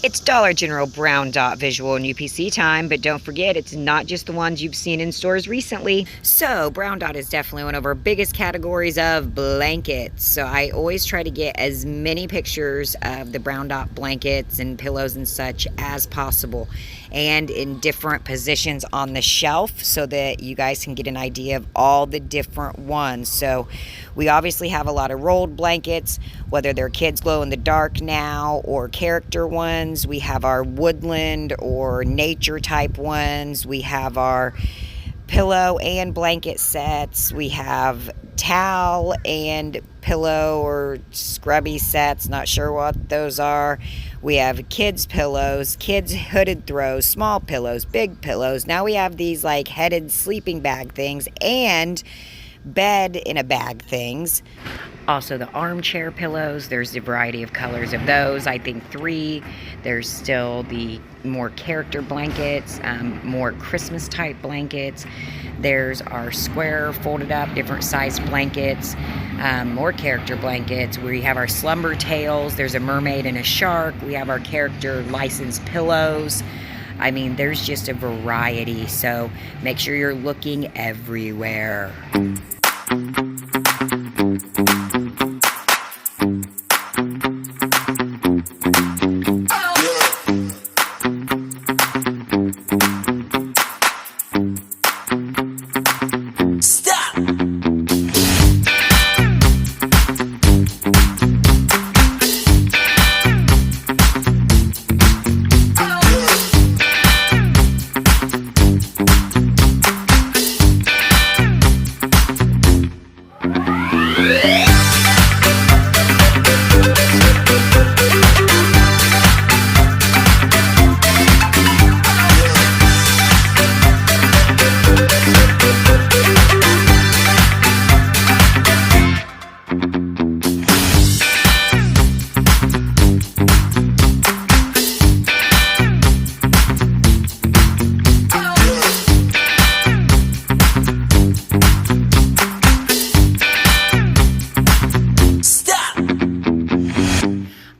It's Dollar General brown dot visual and UPC time, but don't forget it's not just the ones you've seen in stores recently. So brown dot is definitely one of our biggest categories of blankets. So I always try to get as many pictures of the brown dot blankets and pillows and such as possible, and in different positions on the shelf so that you guys can get an idea of all the different ones. So we obviously have a lot of rolled blankets, whether they're kids glow in the dark now or character ones. We have our woodland or nature type ones. We have our pillow and blanket sets. We have towel and pillow or scrubby sets, not sure what those are. We have kids pillows, kids hooded throws, small pillows, big pillows. Now we have these like headed sleeping bag things and bed in a bag things. Also the armchair pillows, there's a variety of colors of those. I think 3. There's still the more character blankets, more Christmas type blankets. There's our square folded up different size blankets, more character blankets. We have our slumber tails. There's a mermaid and a shark. We have our character licensed pillows. I mean, there's just a variety, so make sure you're looking everywhere.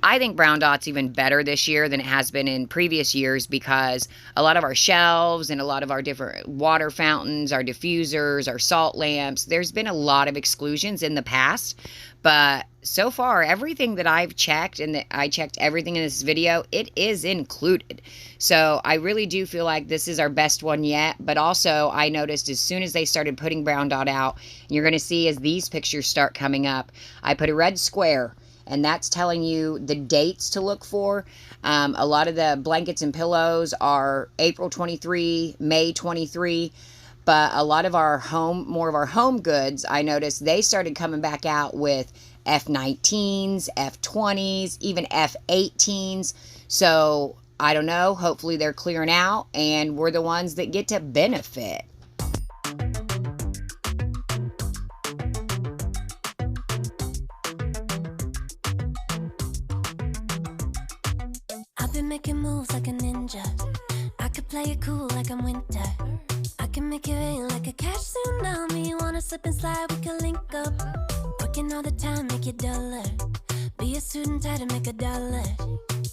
I think brown dot's even better this year than it has been in previous years because a lot of our shelves and a lot of our different water fountains, our diffusers, our salt lamps, there's been a lot of exclusions in the past. But so far, everything that I've checked, and that I checked everything in this video, it is included. So I really do feel like this is our best one yet. But also, I noticed as soon as they started putting brown dot out, and you're going to see as these pictures start coming up, I put a red square. And that's telling you the dates to look for. A lot of the blankets and pillows are April 23, May 23. But a lot of our more of our home goods, I noticed they started coming back out with F19s, F20s, even F18s. So I don't know. Hopefully they're clearing out and we're the ones that get to benefit. I've been making moves like a ninja. I could play it cool like I'm winter. I can make it rain like a cash tsunami. Wanna slip and slide, we can link up. Working all the time, make it dollar. Be a student, try to make $1.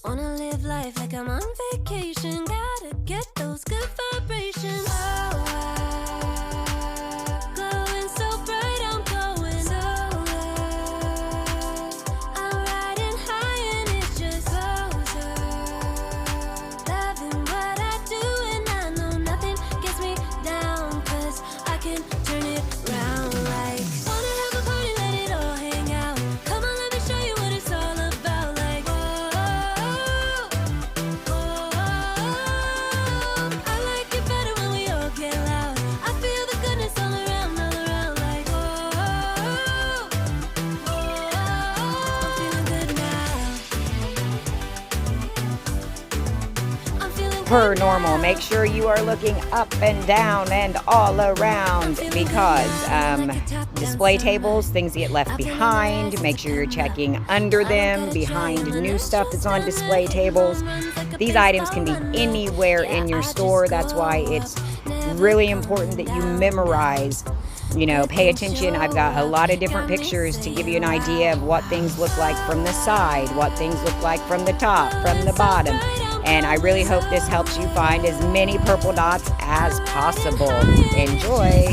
Wanna live life like I'm on vacation. Gotta get those good vibrations. Oh, glowing so bright, I'm going solar. I'm riding high and it's just closer. Loving what I do and I know nothing gets me down, 'cause I can turn it round like. Wanna have a party, let it all hang out. Come on, let me show you what it's all about. Like, whoa, whoa, I like it better when we all get loud. I feel the goodness all around, like, whoa, I'm feeling good now. I'm feeling Per good normal, now. make sure you are looking up and down and all around because display tables, things get left behind. Make sure you're checking under them, behind new stuff that's on display tables. These items can be anywhere in your store. That's why it's really important that you memorize you know, pay attention. I've got a lot of different pictures to give you an idea of what things look like from the side, what things look like from the top, from the bottom. And I really hope this helps you find as many purple dots as possible. Enjoy!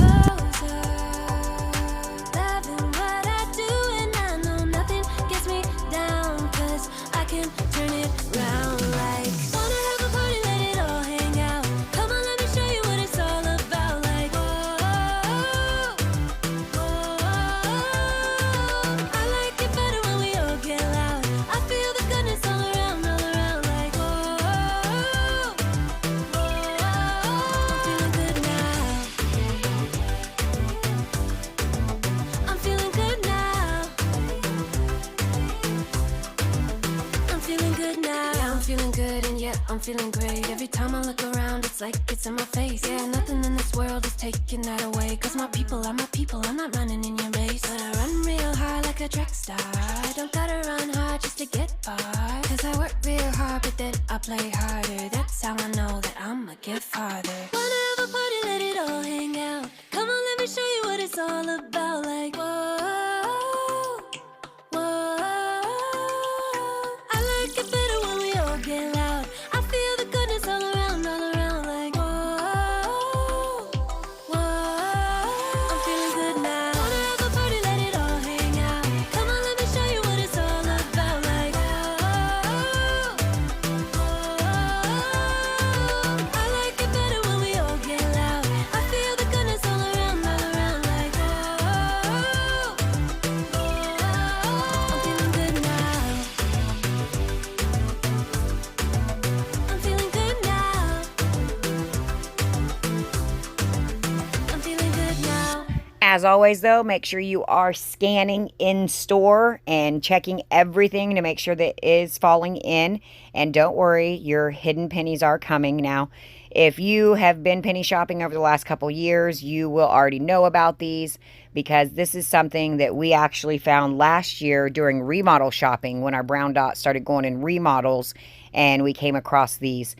I'm feeling great. Every time I look around, it's like it's in my face. Yeah, nothing in this world is taking that away. Cause my people are my people, I'm not running in your race. But I run real hard like a track star. I don't gotta run hard just to get far. Cause I work real hard, but then I play harder. That's how I know that I'ma get farther. Wanna have a party, let it all hang out. Come on, let me show you what it's all about. Like, whoa, whoa. I like it better when we all get loud. I feel the goodness all around, like, whoa, whoa. I'm feeling good now. Wanna have a party, let it all hang out. Come on, let me show you what it's all about. Like, whoa, whoa. I like it better when we all get loud. I feel the goodness all around, like, whoa, whoa. I'm feeling good now. I'm feeling good now. I'm feeling good now. As always, though, make sure you are scanning in store and checking everything to make sure that it is falling in. And don't worry, your hidden pennies are coming now. If you have been penny shopping over the last couple years, you will already know about these because this is something that we actually found last year during remodel shopping when our brown dot started going in remodels, and we came across these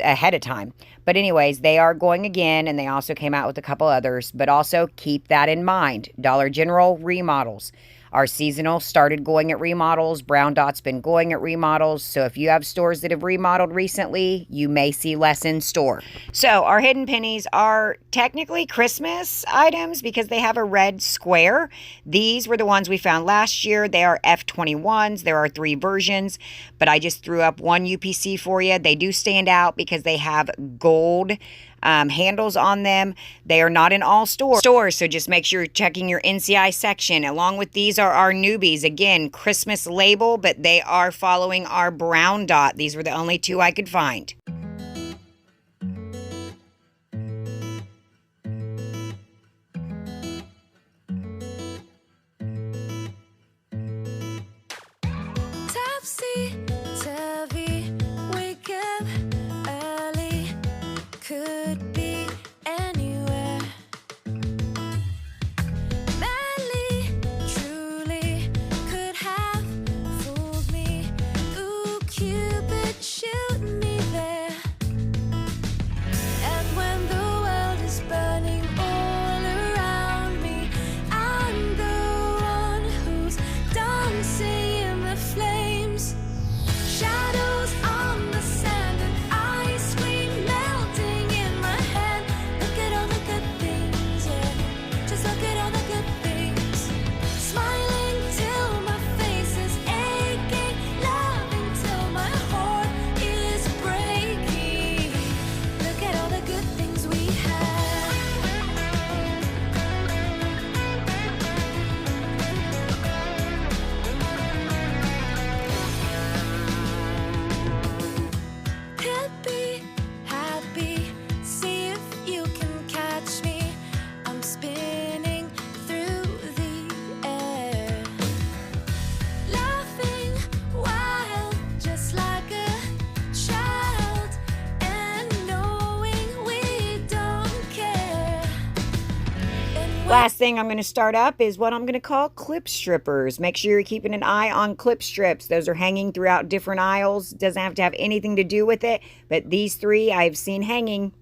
ahead of time. But anyways, they are going again, and they also came out with a couple others. But also keep that in mind. Dollar General remodels. Our seasonal started going at remodels. Brown Dot's been going at remodels. So if you have stores that have remodeled recently, you may see less in store. So our hidden pennies are technically Christmas items because they have a red square. These were the ones we found last year. They are F21s. There are 3 versions, but I just threw up one UPC for you. They do stand out because they have gold handles on them. They are not in all stores, so just make sure you're checking your NCI section. Along with these are our newbies. Again, Christmas label, but they are following our brown dot. These were the only 2 I could find. Topsy-turvy, wake up early, could be anywhere. Madly, truly, could have fooled me. Ooh, Cupid, shoot me there. And when the world is burning all around me, I'm the one who's dancing in the flames. Shadows on the sand and ice cream melting in my hand. Look at all the good things, yeah. Just look at all the good things. Smiling till my face is aching, loving till my heart is breaking. Look at all the good things we have. Happy, happy, see if you can catch me. I'm spinning through the air, laughing wild, just like a child, and knowing we don't care. And Last thing I'm going to start up is what I'm going to call clip strippers. Make sure you're keeping an eye on clip strips. Those are hanging throughout different aisles. Doesn't have to have anything to do with it, but these 3 I've seen hanging.